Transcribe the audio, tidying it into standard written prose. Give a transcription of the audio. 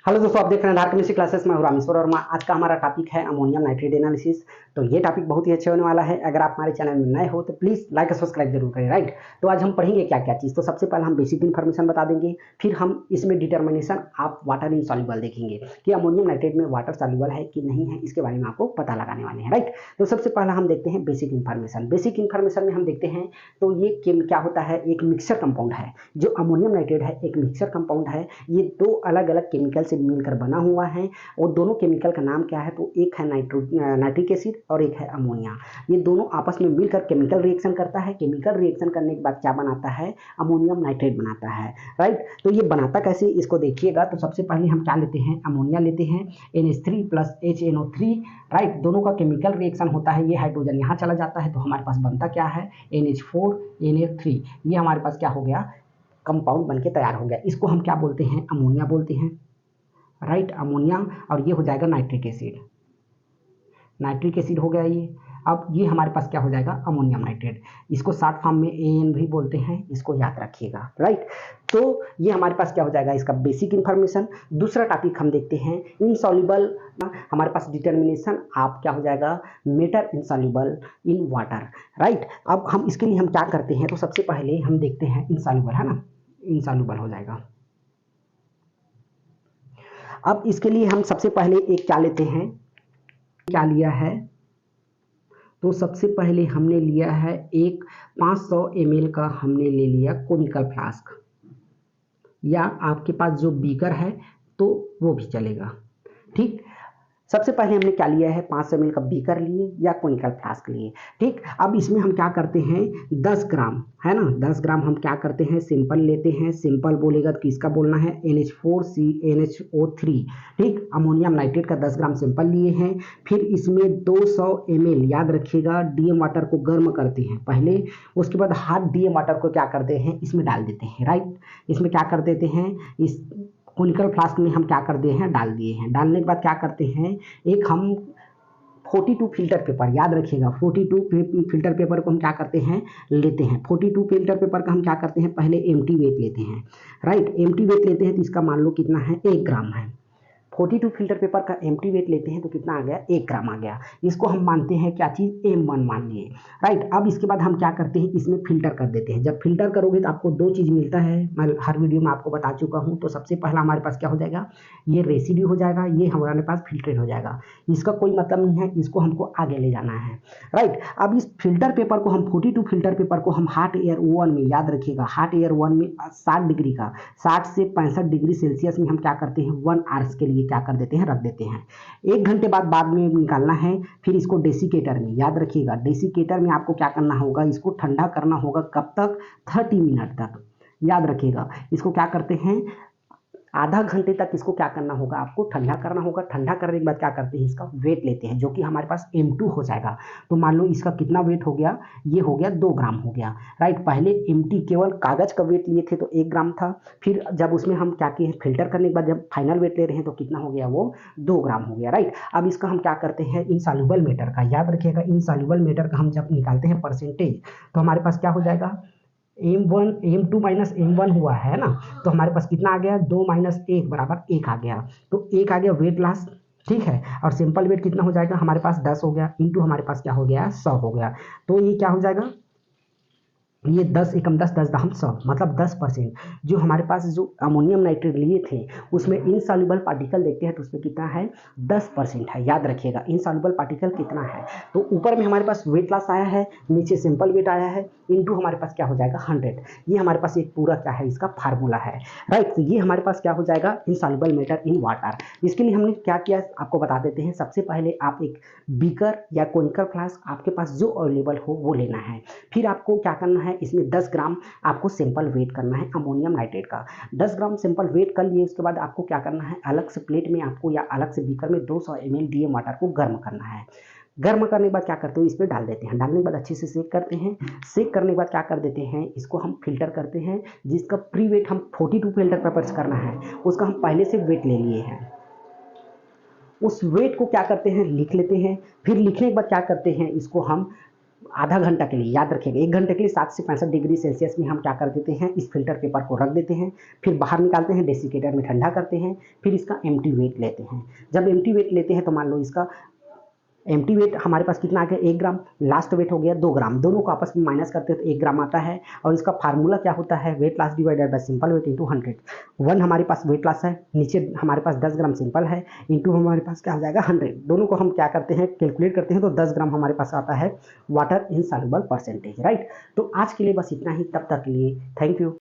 Hello दोस्तों, आप देख रहे हैं धार केमिस्ट्री क्लासेस में रामेश्वर वर्मा। आज का हमारा टॉपिक है अमोनियम नाइट्रेट एनालिसिस। तो ये टॉपिक बहुत ही अच्छे होने वाला है। अगर आप हमारे चैनल में नए हो तो प्लीज़ लाइक और सब्सक्राइब जरूर करें, राइट। तो आज हम पढ़ेंगे क्या क्या चीज़। तो सबसे पहले हम बेसिक इन्फॉर्मेशन बता देंगे, फिर हम इसमें डिटर्मिनेशन आप वाटर इनसॉल्युबल देखेंगे कि अमोनियम नाइट्रेट में वाटर सॉल्युबल है कि नहीं है, इसके बारे में आपको पता लगाने वाले हैं, राइट। तो सबसे पहला हम देखते हैं बेसिक इन्फॉर्मेशन। बेसिक इन्फॉर्मेशन में हम देखते हैं तो ये क्या होता है, एक मिक्सर कंपाउंड है। जो अमोनियम नाइट्रेट है एक मिक्सर कंपाउंड है। ये दो अलग अलग केमिकल से मिलकर बना हुआ है और दोनों केमिकल का नाम क्या है, तो एक है नाइट्रिक एसिड और एक है अमोनिया। ये दोनों आपस में मिलकर केमिकल रिएक्शन करता है। केमिकल रिएक्शन करने के बाद क्या बनाता है, अमोनियम नाइट्रेट बनाता है, राइट। तो ये बनाता कैसे, इसको देखिएगा। तो सबसे पहले हम क्या लेते हैं, अमोनिया लेते हैं, NH3 प्लस HNO3, राइट। दोनों का केमिकल रिएक्शन होता है। ये हाइड्रोजन यहाँ चला जाता है तो हमारे पास बनता क्या है, NH4 NH3। ये हमारे पास क्या हो गया, कंपाउंड बनके तैयार हो गया। इसको हम क्या बोलते हैं, अमोनिया बोलते हैं, राइट, अमोनिया। और ये हो जाएगा नाइट्रिक एसिड। नाइट्रिक एसिड हो गया ये। अब ये हमारे पास क्या हो जाएगा, अमोनियम नाइट्रेट। इसको शॉर्ट फॉर्म में AN भी बोलते हैं, इसको याद रखिएगा, राइट। तो ये हमारे पास क्या हो जाएगा, इसका बेसिक इंफॉर्मेशन। दूसरा टॉपिक हम देखते हैं इनसॉल्युबल। हमारे पास डिटर्मिनेशन आप क्या हो जाएगा, matter insoluble in water, right. अब हम इसके लिए हम क्या करते हैं, तो सबसे पहले हम देखते हैं इनसॉल्युबल, है ना, इनसॉल्युबल हो जाएगा। अब इसके लिए हम सबसे पहले एक क्या लेते हैं, क्या लिया है, तो सबसे पहले हमने लिया है एक 500 ml का हमने ले लिया कोनिकल फ्लास्क, या आपके पास जो बीकर है तो वो भी चलेगा, ठीक। सबसे पहले हमने क्या लिया है, 500 ml का बीकर लिए या कोनिकल फ्लास्क लिए, ठीक। अब इसमें हम क्या करते हैं, 10 ग्राम, है ना, 10 ग्राम हम क्या करते हैं, सिंपल लेते हैं। सिंपल बोलेगा तो किसका बोलना है, NH4CnHO3, ठीक। अमोनियम नाइट्रेट का 10 ग्राम सिंपल लिए हैं। फिर इसमें 200 ml, याद रखिएगा, DM वाटर को गर्म करते हैं पहले। उसके बाद हाफ DM वाटर को क्या करते हैं, इसमें डाल देते हैं, राइट। इसमें क्या कर देते हैं, इस कोनिकल फ्लास्क में हम क्या कर दिए हैं, डाल दिए हैं। डालने के बाद क्या करते हैं, एक हम 42 फिल्टर पेपर, याद रखिएगा, 42 फिल्टर पेपर को हम क्या करते हैं, लेते हैं। 42 फिल्टर पेपर का हम क्या करते हैं, पहले एम्प्टी वेट लेते हैं, राइट। एम्प्टी वेट लेते हैं तो इसका मान लो कितना है, 1 ग्राम है। 42 फिल्टर पेपर का एम्प्टी वेट लेते हैं तो कितना आ गया, 1 ग्राम आ गया। इसको हम मानते हैं क्या चीज़, M1 मान लिए, राइट। अब इसके बाद हम क्या करते हैं, इसमें फिल्टर कर देते हैं। जब फिल्टर करोगे तो आपको 2 चीज़ मिलता है, मैं हर वीडियो में आपको बता चुका हूँ। तो सबसे पहला हमारे पास क्या हो जाएगा, ये रेसिड्यू हो जाएगा, ये हमारे पास फिल्ट्रेट हो जाएगा। इसका कोई मतलब नहीं है, इसको हमको आगे ले जाना है, राइट। अब इस फिल्टर पेपर को हम 42 फिल्टर पेपर को हम हॉट एयर ओवन में, याद रखिएगा, हॉट एयर ओवन में 60 डिग्री का, 60 से 65 डिग्री सेल्सियस में हम क्या करते हैं, 1 आवर्स के लिए क्या कर देते हैं, रख देते हैं। 1 घंटे बाद में निकालना है। फिर इसको डेसिकेटर में, याद रखिएगा, डेसिकेटर में आपको क्या करना होगा, इसको ठंडा करना होगा। कब तक, 30 मिनट तक, याद रखिएगा। इसको क्या करते हैं, आधा घंटे तक इसको क्या करना होगा, आपको ठंडा करना होगा। ठंडा करने के बाद क्या करते हैं, इसका वेट लेते हैं, जो कि हमारे पास M2 हो जाएगा। तो मान लो इसका कितना वेट हो गया, ये हो गया 2 ग्राम हो गया, राइट। पहले एम्प्टी केवल कागज का वेट लिए थे तो 1 ग्राम था। फिर जब उसमें हम क्या किए, फिल्टर करने के बाद जब फाइनल वेट ले रहे हैं तो कितना हो गया, वो 2 ग्राम हो गया, राइट। अब इसका हम क्या करते हैं, इनसॉल्युबल मैटर का, याद रखिएगा, इनसॉल्युबल मैटर का हम जब निकालते हैं परसेंटेज, तो हमारे पास क्या हो जाएगा, M2 माइनस M1 हुआ है ना। तो हमारे पास कितना आ गया, 2 माइनस 1 बराबर 1 आ गया। तो 1 आ गया वेट लॉस, ठीक है। और सिंपल वेट कितना हो जाएगा, हमारे पास 10 हो गया, इंटू हमारे पास क्या हो गया, 100 हो गया। तो ये क्या हो जाएगा, ये 10 एकम 10 10 दहम 100, मतलब 10%। जो हमारे पास जो अमोनियम नाइट्रेट लिए थे उसमें इनसॉल्युबल पार्टिकल देखते हैं तो उसमें कितना है, 10% है, याद रखिएगा। इनसॉल्युबल पार्टिकल कितना है, तो ऊपर में हमारे पास वेट लॉस आया है, नीचे सिंपल वेट आया है, इनटू हमारे पास क्या हो जाएगा, 100। ये हमारे पास एक पूरा क्या है, इसका फार्मूला है, राइट। तो ये हमारे पास क्या हो जाएगा, इनसॉल्युबल मैटर इन वाटर। इसके लिए हमने क्या किया, आपको बता देते हैं। सबसे पहले आप एक बीकर या कोनिकल फ्लास्क, आपके पास जो अवेलेबल हो वो लेना है। फिर आपको क्या करना है, इसमें 10 ग्राम आपको सिंपल वेट करना है अमोनियम नाइट्रेट का। 10 ग्राम सिंपल वेट कर लिए, उसके बाद आपको क्या करना है, अलग से प्लेट में आपको या अलग से बीकर में 200 ml DM वाटर को गर्म करना है। गर्म करने के बाद क्या करते हो, इस पर डाल देते हैं। डालने के बाद अच्छे से सेक करते हैं। सेक करने के बाद क्या कर देते हैं, इसको हम फिल्टर करते हैं। जिसका प्री वेट हम 42 फिल्टर पेपर्स करना है, उसका हम पहले से वेट ले लिए हैं। उस वेट को क्या करते हैं, लिख लेते हैं। फिर लिखने के बाद क्या करते हैं, इसको हम आधा घंटा के लिए, याद रखिएगा 1 घंटे के लिए 7 से 65 डिग्री सेल्सियस में हम क्या कर देते हैं, इस फिल्टर पेपर को रख देते हैं, फिर बाहर निकालते हैं, डेसिकेटर में ठंडा करते हैं, फिर इसका एम्प्टी वेट लेते हैं। जब एम्प्टी वेट लेते हैं तो मान लो इसका एम्प्टी वेट हमारे पास कितना आ गया, 1 ग्राम, लास्ट वेट हो गया 2 ग्राम, दोनों को आपस में माइनस करते हैं तो 1 ग्राम आता है। और इसका फार्मूला क्या होता है, weight loss divided by simple weight into 100। 1 हमारे पास वेट लॉस है, नीचे हमारे पास 10 ग्राम सिंपल है, इंटू हमारे पास क्या हो जाएगा 100। दोनों को हम क्या करते हैं, कैलकुलेट करते हैं तो 10 ग्राम हमारे पास आता है वाटर इनसॉल्युबल परसेंटेज, राइट। तो आज के लिए बस इतना ही, तब तक के लिए थैंक यू।